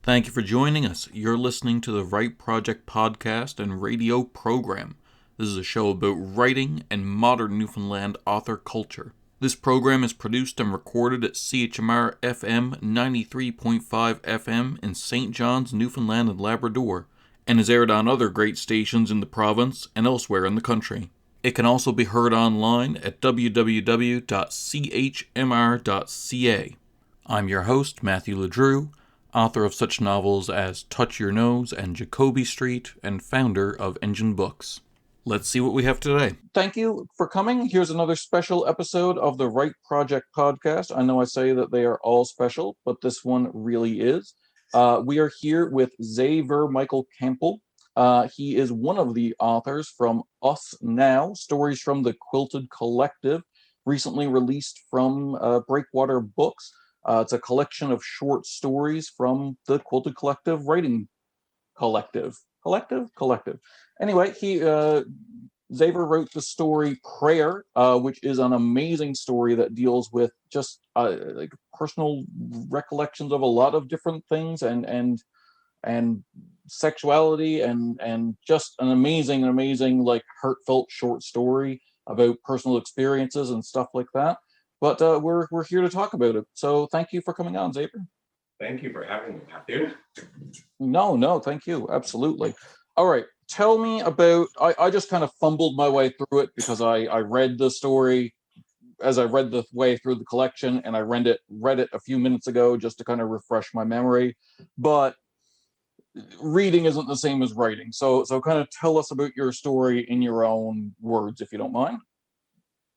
Thank you for joining us. You're listening to the Write Project podcast and radio program. This is a show about writing and modern Newfoundland author culture. This program is produced and recorded at CHMR FM 93.5 FM in St. John's, Newfoundland and Labrador, and is aired on other great stations in the province and elsewhere in the country. It can also be heard online at www.chmr.ca. I'm your host, Matthew LeDrew, author of such novels as Touch Your Nose and Jacoby Street, and founder of Engine Books. Let's see what we have today. Thank you for coming. Here's another special episode of the Write Project podcast. I know I say that they are all special, but this one really is. We are here with Xaiver Michael Campbell. He is one of the authors from Us Now, stories from the Quilted Collective, recently released from Breakwater Books. It's a collection of short stories from the Quilted Collective writing collective. Collective. Anyway, Xaiver wrote the story Prayer, which is an amazing story that deals with just like personal recollections of a lot of different things and sexuality and just an amazing like heartfelt short story about personal experiences and stuff like that. But we're here to talk about it. So thank you for coming on, Xaiver. Thank you for having me, Matthew. No, thank you. Absolutely. All right. Tell me about, I just kind of fumbled my way through it because I read the story as I read the way through the collection, and I read it a few minutes ago just to kind of refresh my memory. But reading isn't the same as writing. So kind of tell us about your story in your own words, if you don't mind.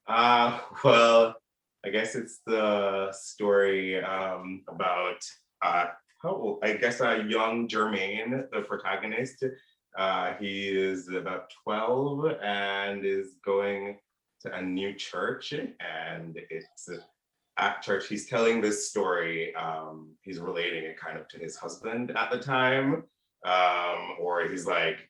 Well, I guess it's the story about young Germaine, the protagonist. He is about 12 and is going to a new church, and it's at church he's telling this story. He's relating it kind of to his husband at the time, or he's like,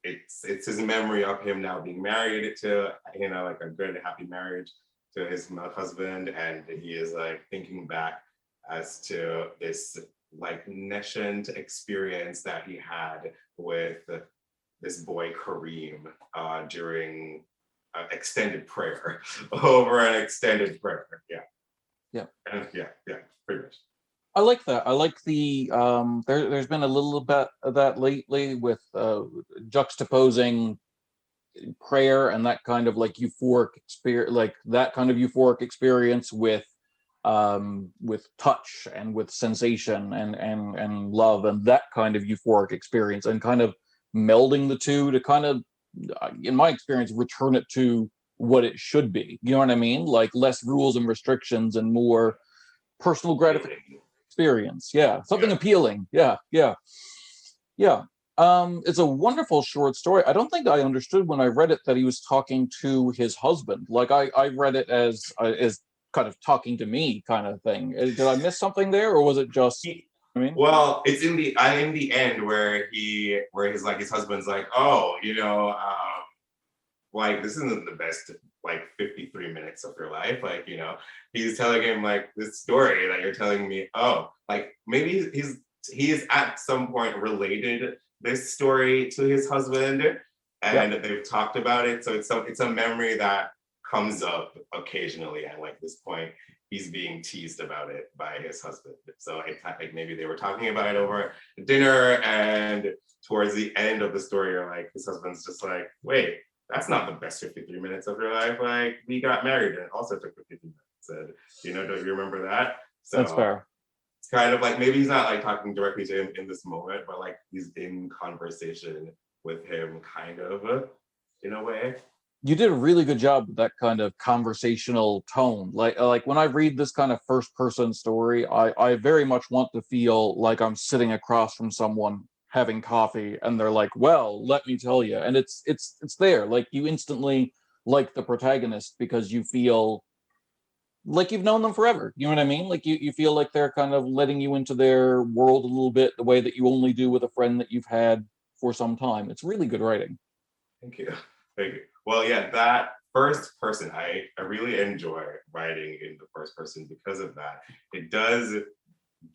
it's his memory of him now being married to, like a good happy marriage to his husband, and he is like thinking back as to this like nascent experience that he had with this boy Kareem during extended prayer over an extended prayer. Yeah, pretty much. I like that. I like the there's been a little bit of that lately with juxtaposing prayer and that kind of like euphoric experience with touch and with sensation and love and that kind of euphoric experience, and kind of melding the two to kind of, in my experience, return it to what it should be. You know what I mean? Like less rules and restrictions and more personal gratification experience. Something appealing. It's a wonderful short story. I don't think I understood when I read it that he was talking to his husband. Like I read it as kind of talking to me kind of thing. Did I miss something there, or was it just? Well, it's in the end where his husband's like, oh, like this isn't the best like 53 minutes of your life. Like, he's telling him like this story that you're telling me. Oh, like maybe he is at some point related this story to his husband, and they've talked about it. So it's a memory that comes up occasionally, and like this point he's being teased about it by his husband. So it's like maybe they were talking about it over dinner, and towards the end of the story, you're like, his husband's just like, wait, that's not the best 53 minutes of your life. Like, we got married and it also took 53 minutes. And, don't you remember that? So that's fair. It's kind of like, maybe he's not like talking directly to him in this moment, but like he's in conversation with him kind of in a way. You did a really good job with that kind of conversational tone. Like when I read this kind of first person story, I very much want to feel like I'm sitting across from someone having coffee and they're like, well, let me tell you. And it's there. Like you instantly like the protagonist because you feel like you've known them forever. You know what I mean? Like you feel like they're kind of letting you into their world a little bit, the way that you only do with a friend that you've had for some time. It's really good writing. Thank you. Well, yeah, that first person, I really enjoy writing in the first person because of that. It does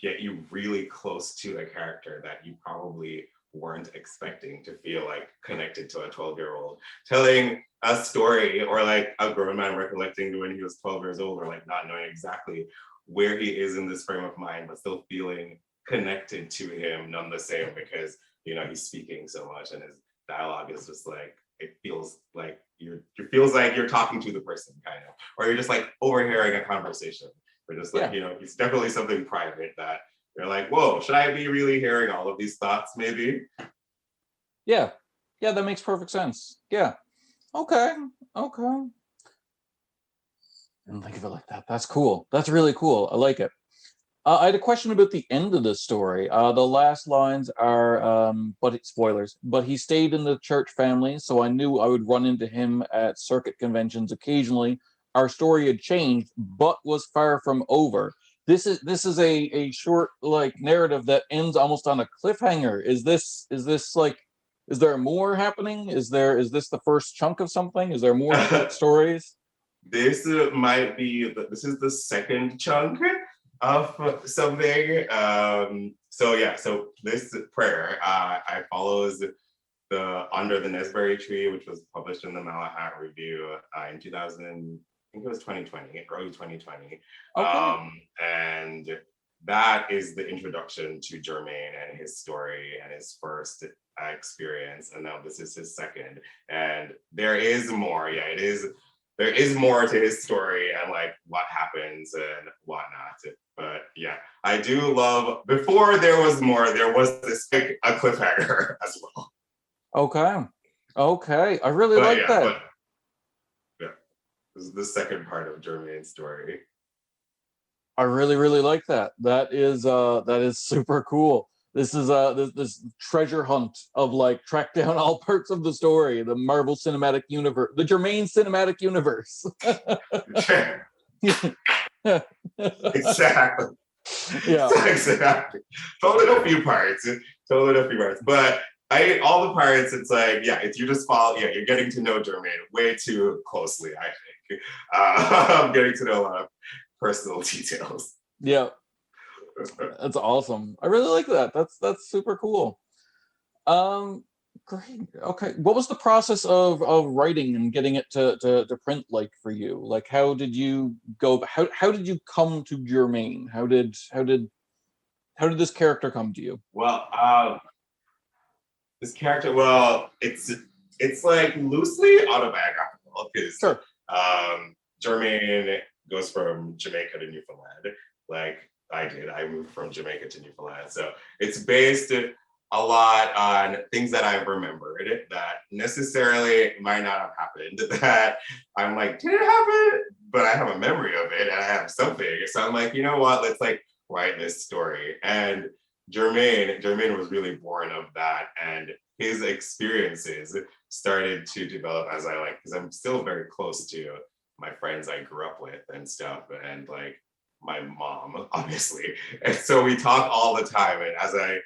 get you really close to a character that you probably weren't expecting to feel like connected to a 12-year-old telling a story, or like a grown man recollecting when he was 12 years old, or like not knowing exactly where he is in this frame of mind, but still feeling connected to him none the same, because he's speaking so much and his dialogue is just like, it feels like it feels like you're talking to the person, kind of, or you're just like overhearing a conversation, or just like, it's definitely something private that you're like, whoa, should I be really hearing all of these thoughts maybe? Yeah, that makes perfect sense. Yeah. Okay. I didn't think of it like that. That's cool. That's really cool. I like it. I had a question about the end of the story. The last lines are, spoilers, but he stayed in the church family, so I knew I would run into him at circuit conventions occasionally. Our story had changed, but was far from over. This is a short like narrative that ends almost on a cliffhanger. Is this like, is there more happening? Is this the first chunk of something? Is there more short stories? This might be this is the second chunk of something. So this prayer I follows the Under the Nesberry Tree, which was published in the Malahat Review in 2000. I think it was 2020, early 2020. Okay. And that is the introduction to Germaine and his story and his first experience. And now this is his second. And there is more. Yeah, it is. There is more to his story and like what happens and whatnot. But yeah, I do love, before there was more, there was this like a cliffhanger as well. Okay. I really like that. But yeah, this is the second part of Germaine's story. I really, really like that. That is super cool. This is this treasure hunt of like track down all parts of the story, the Marvel Cinematic Universe, the Germaine Cinematic Universe. Exactly. Yeah. Exactly. Told it a few parts. But all the parts, it's like, yeah, if you just follow, yeah, you're getting to know Germaine way too closely, I think. I'm getting to know a lot of personal details. Yeah. That's awesome. I really like that. That's super cool. Great. Okay. What was the process of writing and getting it to print like for you? Like how did you go, how did you come to Germaine? How did this character come to you? Well, this character, well, it's like loosely autobiographical, because Sure. Germaine goes from Jamaica to Newfoundland, like I did. I moved from Jamaica to Newfoundland. So it's based a lot on things that I've remembered that necessarily might not have happened, that I'm like, did it happen? But I have a memory of it and I have something. So I'm like, you know what? Let's like write this story. And Germaine was really born of that. And his experiences started to develop as I like, because I'm still very close to my friends I grew up with and stuff. And like my mom, obviously. And so we talk all the time. And as I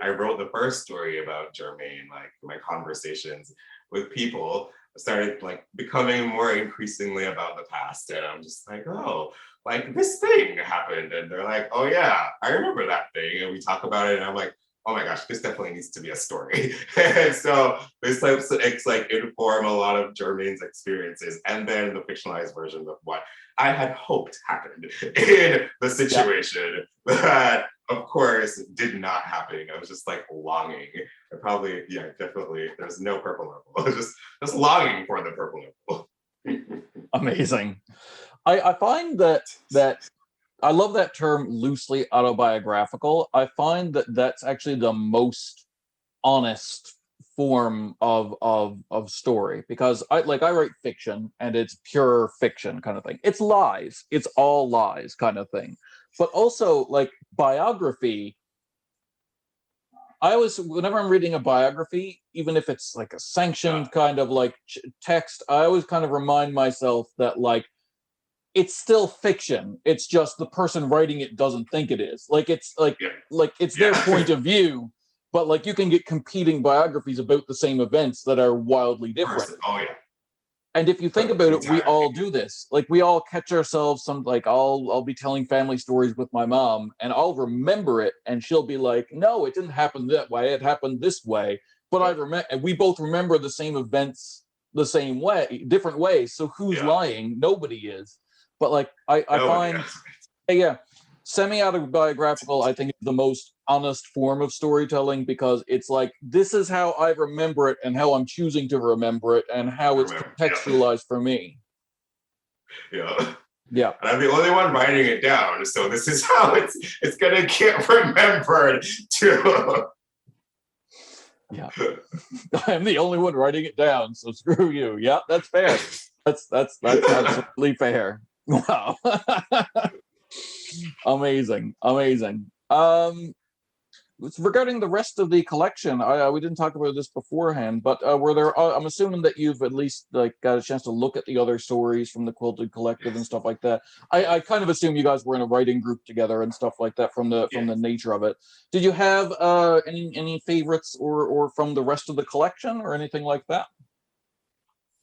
wrote the first story about Germaine, like my conversations with people started like becoming more increasingly about the past. And I'm just like, oh, like this thing happened. And they're like, oh yeah, I remember that thing. And we talk about it and I'm like, oh my gosh, this definitely needs to be a story. And so this it's like inform a lot of Germaine's experiences and then the fictionalized version of what I had hoped happened in the situation that of course did not happen. I was just like longing. I probably, yeah, definitely there's no purple level. I was just longing for the purple level. Amazing. I find that I love that term loosely autobiographical. I find that that's actually the most honest form of story, because I write fiction and it's pure fiction kind of thing. It's lies. It's all lies kind of thing. But also like biography, I always, whenever I'm reading a biography, even if it's like a sanctioned kind of like text, I always kind of remind myself that like it's still fiction. It's just the person writing it doesn't think it is. Like it's like it's their point of view, but like you can get competing biographies about the same events that are wildly different. Oh yeah. And if you think about it, we all do this. Like, we all catch ourselves like, I'll be telling family stories with my mom, and I'll remember it, and she'll be like, no, it didn't happen that way, it happened this way. But I remember, and we both remember the same events the same way, different ways. So who's lying? Nobody is. But like, I find, yeah, semi-autobiographical, I think, is the most honest form of storytelling, because it's like, this is how I remember it and how I'm choosing to remember it and how it's contextualized for me. Yeah. Yeah. And I'm the only one writing it down, so this is how it's gonna get remembered too. Yeah. I'm the only one writing it down, so screw you. Yeah, that's fair. That's absolutely fair. Wow. Amazing. Regarding the rest of the collection, we didn't talk about this beforehand, but were there? I'm assuming that you've at least like got a chance to look at the other stories from the Quilted Collective and stuff like that. I kind of assume you guys were in a writing group together and stuff like that from the nature of it. Did you have any favorites or from the rest of the collection or anything like that?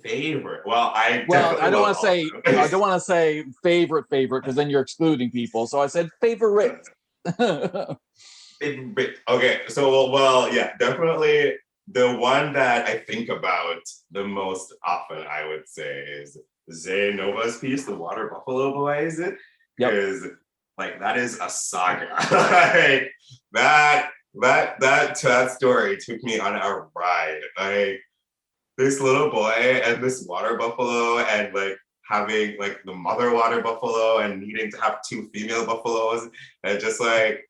Favorite? Well, I don't want to say I don't want to say favorite because then you're excluding people. So I said favorite. Okay, so well, yeah, definitely the one that I think about the most often, I would say, is Zay Nova's piece, The Water Buffalo Boys, because like that is a saga. Like, that story took me on a ride. Like, this little boy and this water buffalo, and like having like the mother water buffalo and needing to have two female buffaloes, and just like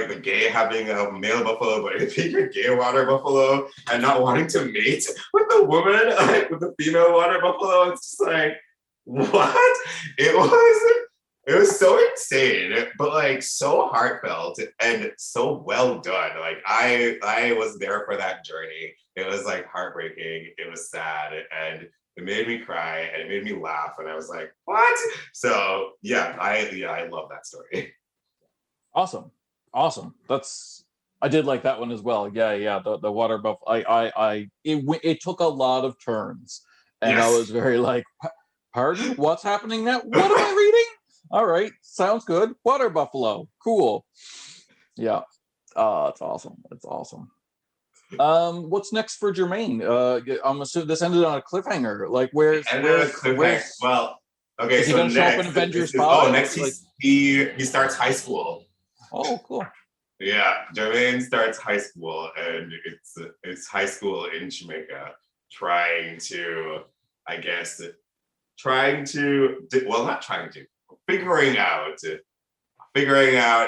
the gay having a male buffalo, but being a gay water buffalo and not wanting to mate with the woman, like with the female water buffalo. It's just like, what? It was so insane, but like so heartfelt and so well done. Like I was there for that journey. It was like heartbreaking. It was sad, and it made me cry, and it made me laugh. And I was like, what? So yeah, I love that story. Awesome. I did like that one as well. Yeah. The water buff. It took a lot of turns, and I was very like, pardon, what's happening now? What am I reading? All right, sounds good. Water buffalo, cool. Yeah. It's awesome. What's next for Germaine? I'm assuming this ended on a cliffhanger. Like, where's well, okay, is he gonna show up in Avengers 5? Next he starts high school. Oh, cool. Yeah, Germaine starts high school, and it's high school in Jamaica, figuring out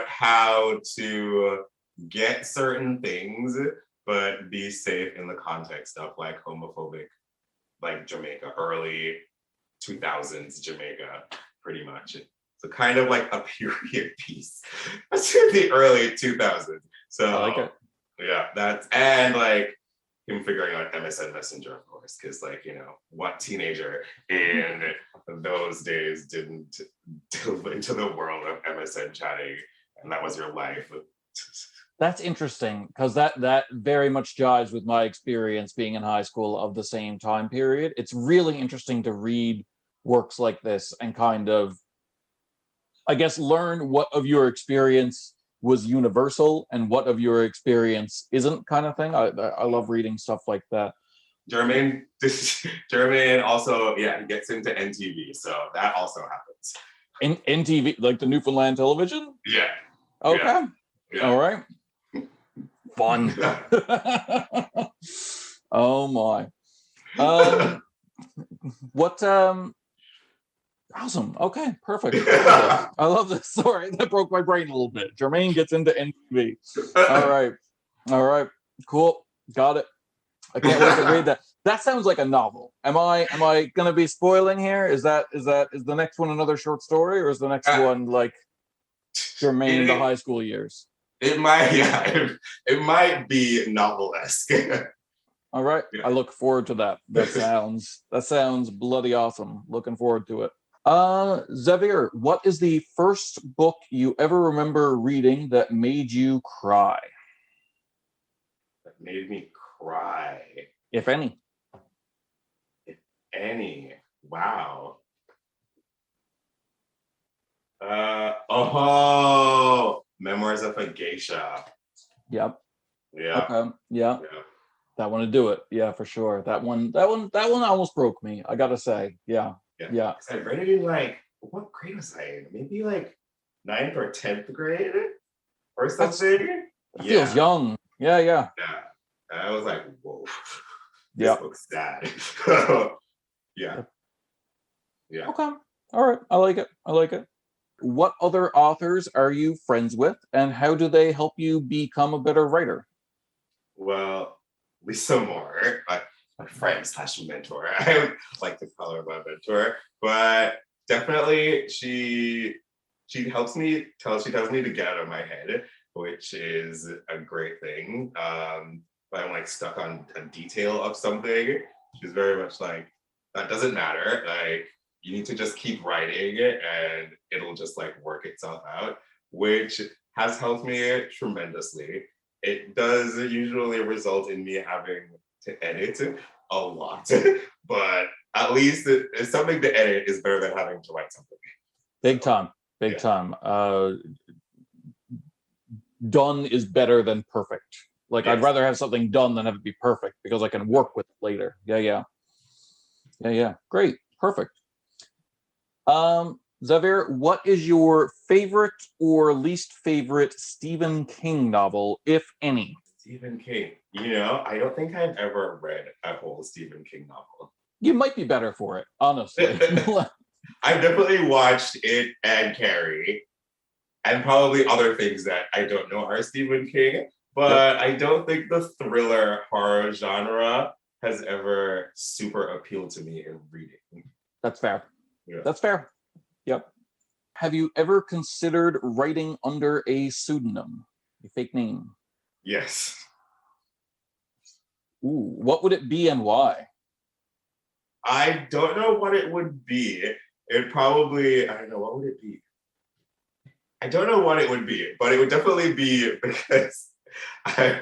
how to get certain things, but be safe in the context of like homophobic, like Jamaica, early 2000s Jamaica, pretty much. So kind of like a period piece to the early 2000s. So I like it. Yeah, that's, and like him figuring out MSN Messenger, of course, because like, you know, what teenager in those days didn't delve into the world of MSN chatting, and that was your life. That's interesting, because that very much jives with my experience being in high school of the same time period. It's really interesting to read works like this and kind of, I guess, learn what of your experience was universal and what of your experience isn't, kind of thing. I love reading stuff like that. Germaine also, he gets into NTV, so that also happens. In NTV, like the Newfoundland television? Yeah. Okay. Yeah. All right. Fun. Oh my. Awesome. Okay, perfect. I love this. Sorry, that broke my brain a little bit. Germaine gets into NTV. All right. Cool. Got it. I can't wait to read that. That sounds like a novel. Am I gonna be spoiling here? Is the next one another short story, or is the next one like Germaine the high school years? It might be novel-esque. All right. Yeah. I look forward to that. That sounds bloody awesome. Looking forward to it. Xaiver, what is the first book you ever remember reading that made you cry? That made me cry. If any. If Any. Wow. Oh, Memoirs of a Geisha. Yep. Yeah. Okay. Yeah. Yeah. That one to do it. Yeah, for sure. That one almost broke me, I gotta say. Yeah. Yeah. Yeah. 'Cause I read it in like, what grade was I in? Maybe like ninth or 10th grade or That's something. that feels Yeah. young. Yeah, yeah. Yeah. And I was like, whoa, this Yeah. looks sad. Yeah. Yeah. Okay. All right. I like it. I like it. What other authors are you friends with, and how do they help you become a better writer? Well, Lisa Moore, my friend slash mentor. I would like to call her my mentor, but definitely she helps me she tells me to get out of my head, which is a great thing. If I'm like stuck on a detail of something, she's very much like, that doesn't matter. Like, you need to just keep writing it and it'll just like work itself out, which has helped me tremendously. It does usually result in me having to edit a lot, but at least it's something to edit is better than having to write something. Big So time. Big yeah, time. Done is better than perfect. Like, I'd yes. rather have something done than have it be perfect because I can work with it later. Yeah, yeah. Yeah, yeah. Great. Perfect. Xavier, what is your favorite or least favorite Stephen King novel, if any? Stephen King. You know, I don't think I've ever read a whole Stephen King novel. You might be better for it, honestly. I've definitely watched it and Carrie, and probably other things that I don't know are Stephen King, Yep, but I don't think the thriller horror genre has ever super appealed to me in reading. that's fair. Yeah. That's fair. Yep. Have you ever considered writing under a pseudonym, a fake name? Yes. Ooh, what would it be and why? I don't know what it would be. It probably, I don't know, what would it be? I don't know what it would be, but it would definitely be because I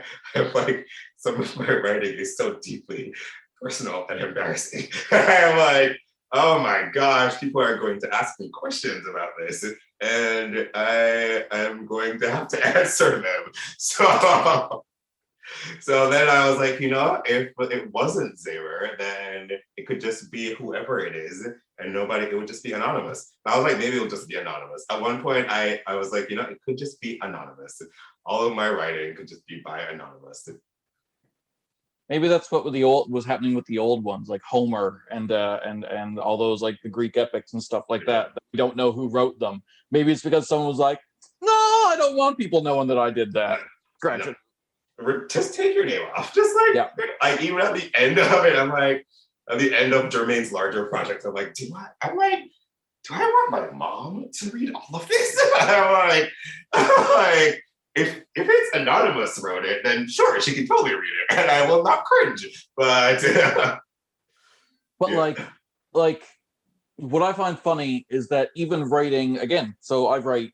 like some of my writing is so deeply personal and embarrassing. I'm like, oh my gosh, people are going to ask me questions about this, and I am going to have to answer them. So then I was like, if it wasn't Xaiver, then it could just be whoever it is, and nobody, it would just be anonymous. I was like, maybe it'll just be anonymous. At one point, I was like, it could just be anonymous. All of my writing could just be by anonymous. Maybe that's what was happening with the old ones, like Homer and all those, like the Greek epics and stuff like Yeah. that. We don't know who wrote them. Maybe it's because someone was like, "No, I don't want people knowing that I did that." Scratch No, it. just take your name off. Just Yeah. like even at the end of it, I'm like, at the end of Germaine's larger project, I'm like, do I want my mom to read all of this? I'm like, if it's anonymous wrote it, then sure, she can totally read it, and I will not cringe. But But yeah, like what I find funny is that even writing, again, so I write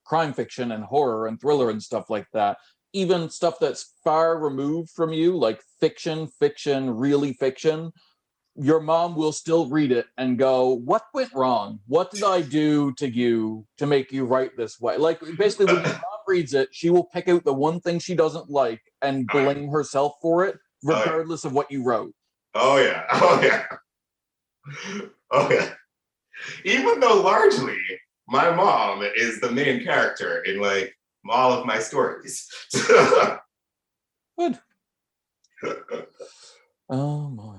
crime fiction and horror and thriller and stuff like that. Even stuff that's far removed from you, like fiction, really fiction, your mom will still read it and go, "What went wrong? What did I do to you to make you write this way?" Like, basically, when your mom reads it, she will pick out the one thing she doesn't like and oh blame herself for it, yeah, regardless of what you wrote. oh yeah, oh yeah, oh yeah. Even though largely my mom is the main character in like all of my stories. Good. Oh my.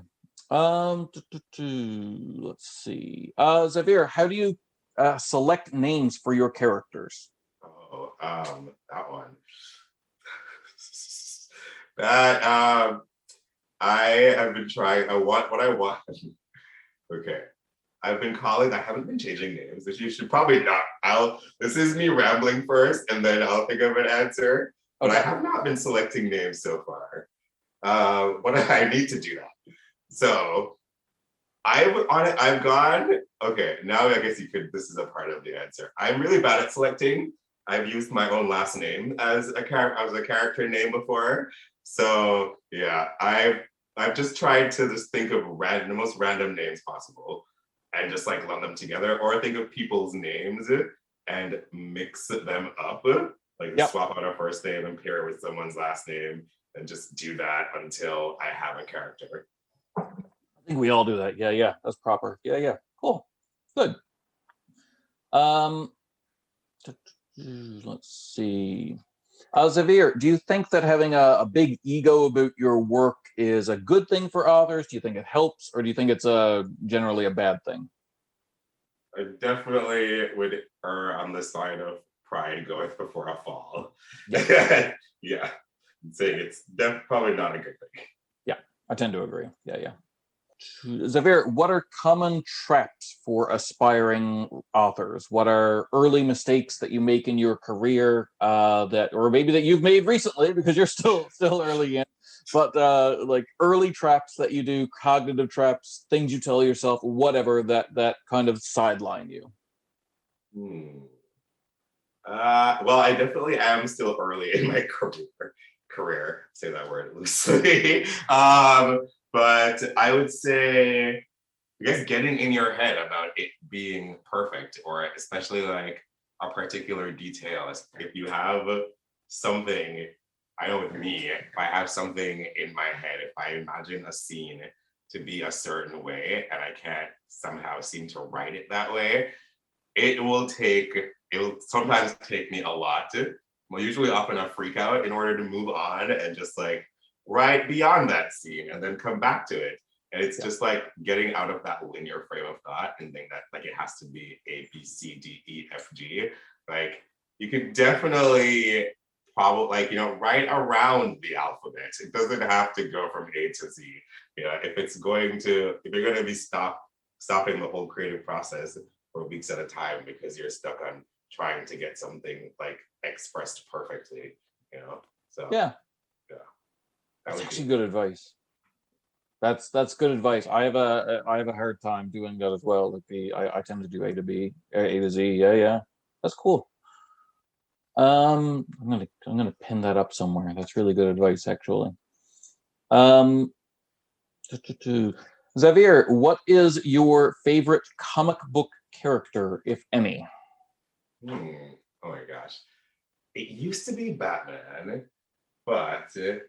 Let's see. Xavier, how do you select names for your characters? Oh, that one. That I have been trying. I want what I want. Okay. I've been calling, I haven't been changing names, which you should probably not. This is me rambling first and then I'll think of an answer. But I Okay. have not been selecting names so far. What I need to do that. So I've gone, okay, now I guess this is a part of the answer. I'm really bad at selecting. I've used my own last name as a character name before. So yeah, I've just tried to just think of the most random names possible and just like lump them together, or think of people's names and mix them up, like swap out a first name and pair it with someone's last name, and just do that until I have a character. I think we all do that. Yeah, that's proper. Yeah, cool, good. Let's see. Xaiver, do you think that having a big ego about your work is a good thing for authors? Do you think it helps, or do you think it's generally a bad thing? I definitely would err on the side of pride goeth before a fall. Yeah, yeah. Saying it's probably not a good thing. Yeah, I tend to agree. Yeah. Xaiver, what are common traps for aspiring authors? What are early mistakes that you make in your career or maybe that you've made recently because you're still early in, but like early traps that you do, cognitive traps, things you tell yourself, whatever that kind of sideline you? Well, I definitely am still early in my career. Say that word loosely. But I would say, I guess, getting in your head about it being perfect, or especially like a particular detail. If you have something, I know with me, if I have something in my head, if I imagine a scene to be a certain way and I can't somehow seem to write it that way, it'll sometimes take me a lot usually often a freak out in order to move on and just like write beyond that scene and then come back to it. And it's just like getting out of that linear frame of thought and think that like it has to be A, B, C, D, E, F, G. Like you could definitely probably write around the alphabet. It doesn't have to go from A to Z. If you're going to be stopping the whole creative process for weeks at a time because you're stuck on trying to get something like expressed perfectly, so yeah, that's actually good advice. That's good advice. I have a hard time doing that as well. Like I tend to do A to B, A to Z. Yeah, that's cool. I'm gonna pin that up somewhere. That's really good advice, actually. Xaiver, what is your favorite comic book character, if any? Oh my gosh. It used to be Batman, but is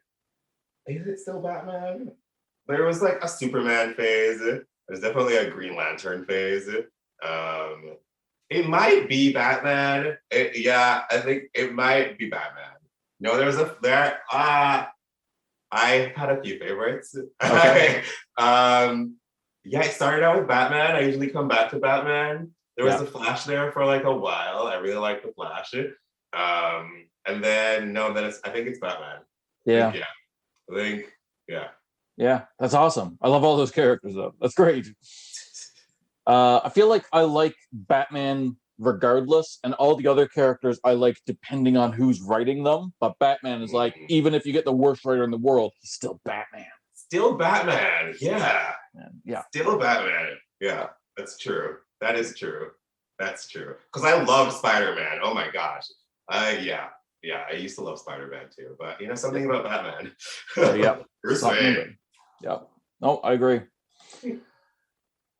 it still Batman? There was like a Superman phase. There's definitely a Green Lantern phase. It might be Batman. I think it might be Batman. No, I had a few favorites. Okay. It started out with Batman. I usually come back to Batman. There was the Flash there for like a while. I really liked the Flash. And then I think it's Batman. Yeah. Yeah, that's awesome. I love all those characters though. That's great. I feel like I like Batman regardless, and all the other characters I like depending on who's writing them. But Batman is like, even if you get the worst writer in the world, he's still Batman. Still Batman. Yeah. Yeah. Still Batman. Yeah, that's true. That is true. That's true. Because I love Spider-Man. Oh my gosh. Yeah, I used to love Spider-Man too. But something about Batman. Yeah. Yeah. No, I agree.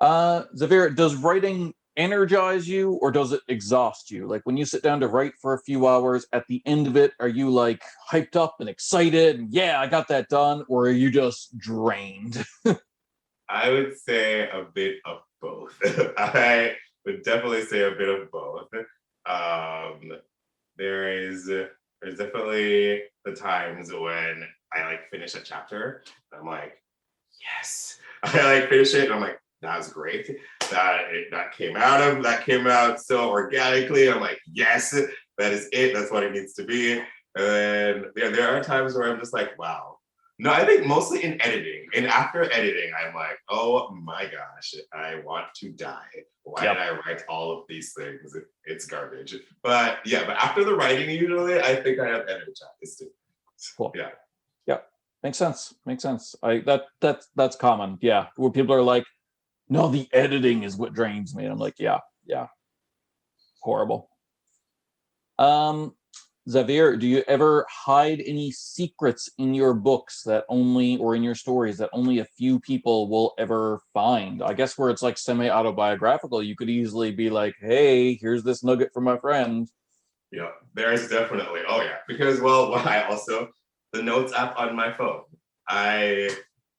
Xaiver, does writing energize you or does it exhaust you? Like when you sit down to write for a few hours, at the end of it, are you like hyped up and excited and yeah, I got that done, or are you just drained? I would say a bit of both. I would definitely say a bit of both. There's definitely the times when I like finish a chapter and I'm like, yes. I like finish it and I'm like, that was great. That came out so organically. I'm like, yes, that is it. That's what it needs to be. And there are times where I'm just like, wow. No, I think mostly in editing. And after editing, I'm like, oh my gosh, I want to die. Why did I write all of these things? It's garbage. But after the writing, usually I think I have energized. Cool. Yeah. Makes sense. That's common. Yeah. Where people are like, no, the editing is what drains me. And I'm like, yeah. Horrible. Xaiver, do you ever hide any secrets in your books that only, or in your stories that only a few people will ever find? I guess where it's like semi-autobiographical, you could easily be like, hey, here's this nugget from my friend. Yeah, there's definitely. Oh yeah, because well, I also the notes app on my phone.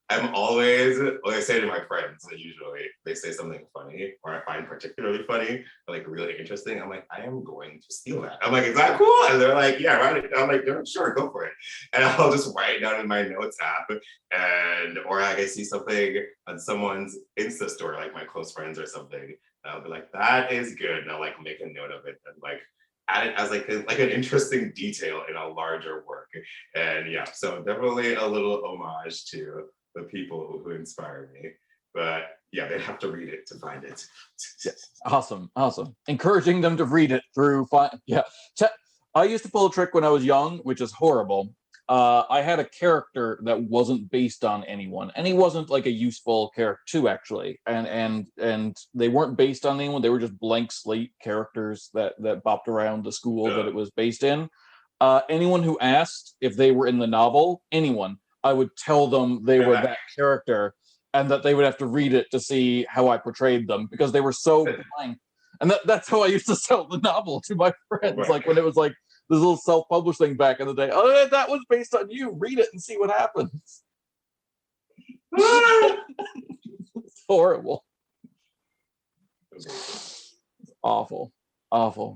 I'm always like I say to my friends. Usually, they say something funny or I find particularly funny, or like really interesting. I'm like, I am going to steal that. I'm like, is that cool? And they're like, yeah, write it. I'm like, yeah, sure, go for it. And I'll just write it down in my notes app, and or like I see something on someone's Insta story, like my close friends or something. And I'll be like, that is good, and I'll like make a note of it and like add it as like an interesting detail in a larger work. And yeah, so definitely a little homage to the people who inspire me. But yeah, they'd have to read it to find it. Awesome. Encouraging them to read it through. Yeah. I used to pull a trick when I was young, which is horrible. I had a character that wasn't based on anyone, and he wasn't like a useful character too, actually. And they weren't based on anyone; they were just blank slate characters that bopped around the school that it was based in. Anyone who asked if they were in the novel, anyone, I would tell them they were that character, and that they would have to read it to see how I portrayed them because they were so blind. And that's how I used to sell the novel to my friends, like when it was like this little self-published thing back in the day. Oh, that was based on you. Read it and see what happens. It's horrible. It's awful.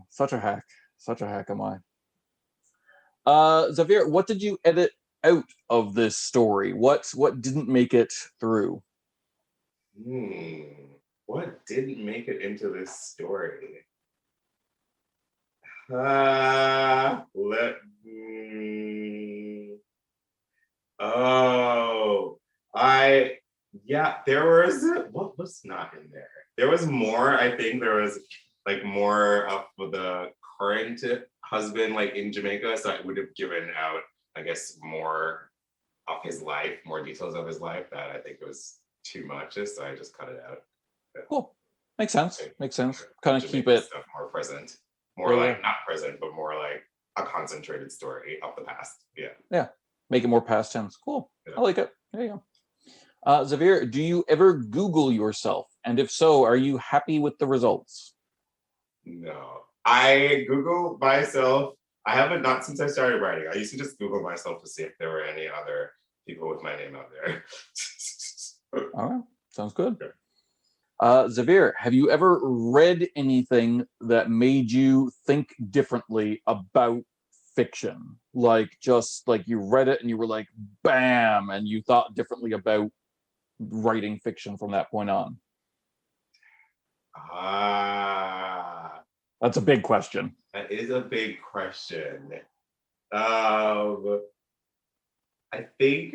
Such a hack am I. Xaiver, what did you edit out of this story? What didn't make it through? What didn't make it into this story? Let me. Oh, there was what was not in there? There was more. I think there was like more of the current husband, like in Jamaica. So I would have given out, I guess, more of his life, more details of his life. That I think it was too much, so I just cut it out. Cool. Makes sense. Kind of keep it stuff more present, more not present, but more like a concentrated story of the past. Yeah. Make it more past tense. Cool. Yeah. I like it. There you go. Xaiver, do you ever Google yourself? And if so, are you happy with the results? No. I Google myself. I haven't, not since I started writing. I used to just Google myself to see if there were any other people with my name out there. All right. Sounds good. Okay. Xaiver, have you ever read anything that made you think differently about fiction? Like, just like you read it and you were like, bam, and you thought differently about writing fiction from that point on? That's a big question. That is a big question. I think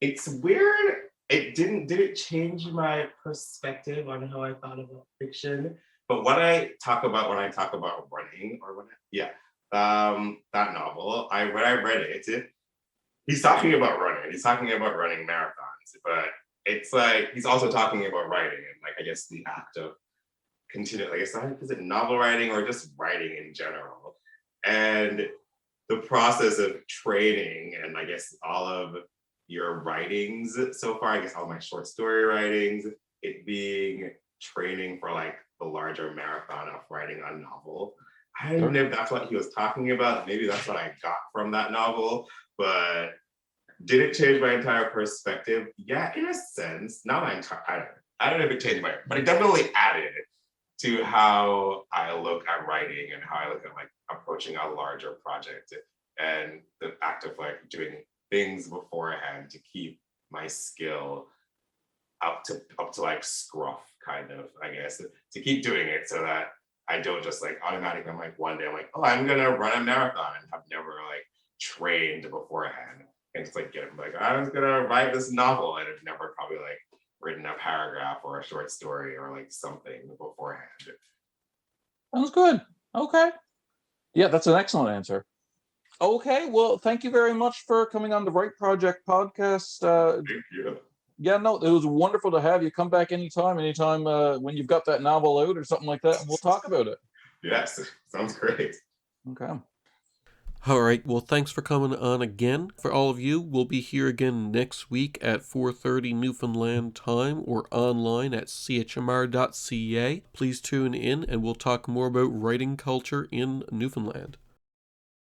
it's weird. Did it change my perspective on how I thought about fiction? But when I talk about running, that novel, when I read it, he's talking about running. He's talking about running marathons, but it's like he's also talking about writing and like I guess the act of continue. Like it's not, is it novel writing or just writing in general? And the process of training and I guess all of your writings so far, I guess all my short story writings, it being training for like the larger marathon of writing a novel. I don't know if that's what he was talking about. Maybe that's what I got from that novel, but did it change my entire perspective? Yeah, in a sense. Not my entire, I don't know if it changed but it definitely added to how I look at writing and how I look at like approaching a larger project and the act of like doing things beforehand to keep my skill up to like scruff kind of, I guess, to keep doing it so that I don't just like automatically, I'm like one day I'm like, oh, I'm gonna run a marathon and have never like trained beforehand. And it's like I was gonna write this novel and I've never probably like written a paragraph or a short story or like something beforehand. Sounds good. Okay. Yeah, that's an excellent answer. Okay, well, thank you very much for coming on the Write Project podcast. Thank you. Yeah, no, it was wonderful to have you. Come back anytime when you've got that novel out or something like that, and we'll talk about it. Yes, sounds great. Okay. All right, well, thanks for coming on again. For all of you, we'll be here again next week at 4:30 Newfoundland time or online at chmr.ca. Please tune in and we'll talk more about writing culture in Newfoundland.